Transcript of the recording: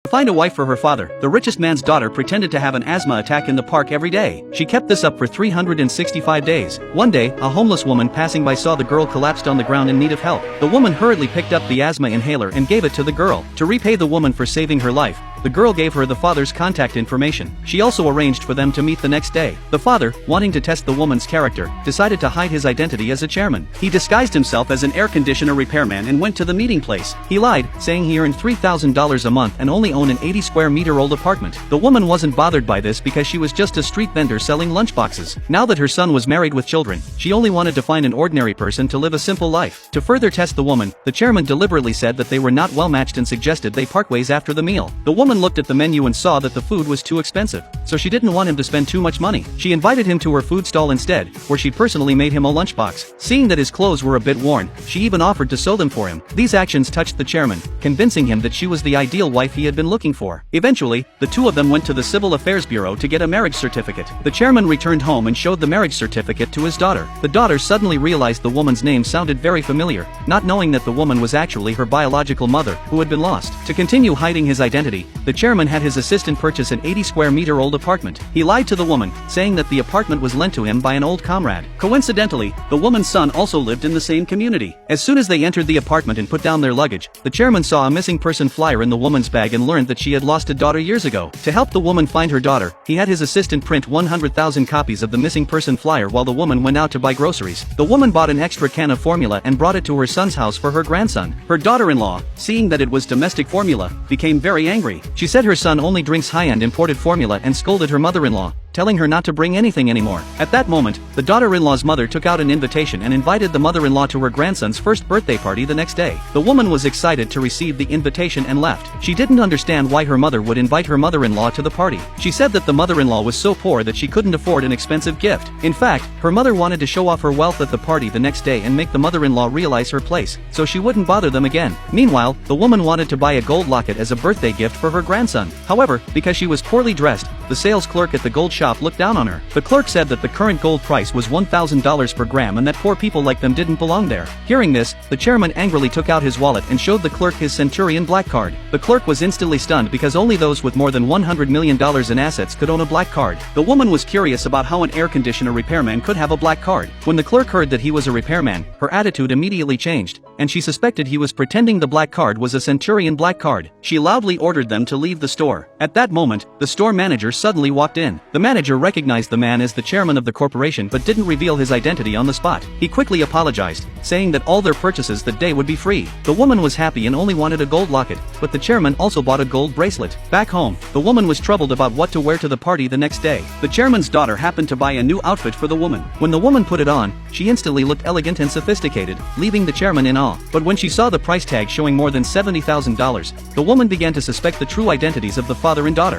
To find a wife for her father, the richest man's daughter pretended to have an asthma attack in the park every day. She kept this up for 365 days. One day, a homeless woman passing by saw the girl collapsed on the ground in need of help. The woman hurriedly picked up the asthma inhaler and gave it to the girl. To repay the woman for saving her life, the girl gave her the father's contact information. She also arranged for them to meet the next day. The father, wanting to test the woman's character, decided to hide his identity as a chairman. He disguised himself as an air conditioner repairman and went to the meeting place. He lied, saying he earned $3,000 a month and only owned an 80 square meter old apartment. The woman wasn't bothered by this because she was just a street vendor selling lunchboxes. Now that her son was married with children, she only wanted to find an ordinary person to live a simple life. To further test the woman, the chairman deliberately said that they were not well matched and suggested they part ways after the meal. The woman looked at the menu and saw that the food was too expensive, so she didn't want him to spend too much money. She invited him to her food stall instead, where she personally made him a lunchbox. Seeing that his clothes were a bit worn, she even offered to sew them for him. These actions touched the chairman, convincing him that she was the ideal wife he had been looking for. Eventually, the two of them went to the Civil Affairs Bureau to get a marriage certificate. The chairman returned home and showed the marriage certificate to his daughter. The daughter suddenly realized the woman's name sounded very familiar, not knowing that the woman was actually her biological mother, who had been lost. To continue hiding his identity, the chairman had his assistant purchase an 80 square meter old apartment. He lied to the woman, saying that the apartment was lent to him by an old comrade. Coincidentally, the woman's son also lived in the same community. As soon as they entered the apartment and put down their luggage, the chairman saw a missing person flyer in the woman's bag and learned that she had lost a daughter years ago. To help the woman find her daughter, he had his assistant print 100,000 copies of the missing person flyer while the woman went out to buy groceries. The woman bought an extra can of formula and brought it to her son's house for her grandson. Her daughter-in-law, seeing that it was domestic formula, became very angry. She said her son only drinks high-end imported formula and scolded her mother-in-law, telling her not to bring anything anymore. At that moment, the daughter-in-law's mother took out an invitation and invited the mother-in-law to her grandson's first birthday party the next day. The woman was excited to receive the invitation and left. She didn't understand why her mother would invite her mother-in-law to the party. She said that the mother-in-law was so poor that she couldn't afford an expensive gift. In fact, her mother wanted to show off her wealth at the party the next day and make the mother-in-law realize her place, so she wouldn't bother them again. Meanwhile, the woman wanted to buy a gold locket as a birthday gift for her grandson. However, because she was poorly dressed, the sales clerk at the gold shop looked down on her. The clerk said that the current gold price was $1,000 per gram and that poor people like them didn't belong there. Hearing this, the chairman angrily took out his wallet and showed the clerk his Centurion black card. The clerk was instantly stunned because only those with more than $100 million in assets could own a black card. The woman was curious about how an air conditioner repairman could have a black card. When the clerk heard that he was a repairman, her attitude immediately changed, and she suspected he was pretending the black card was a Centurion black card. She loudly ordered them to leave the store. At that moment, the store manager suddenly walked in. The manager recognized the man as the chairman of the corporation but didn't reveal his identity on the spot. He quickly apologized, saying that all their purchases that day would be free. The woman was happy and only wanted a gold locket, but the chairman also bought a gold bracelet. Back home, the woman was troubled about what to wear to the party the next day. The chairman's daughter happened to buy a new outfit for the woman. When the woman put it on, she instantly looked elegant and sophisticated, leaving the chairman in awe. But when she saw the price tag showing more than $70,000, the woman began to suspect the true identities of the father and daughter.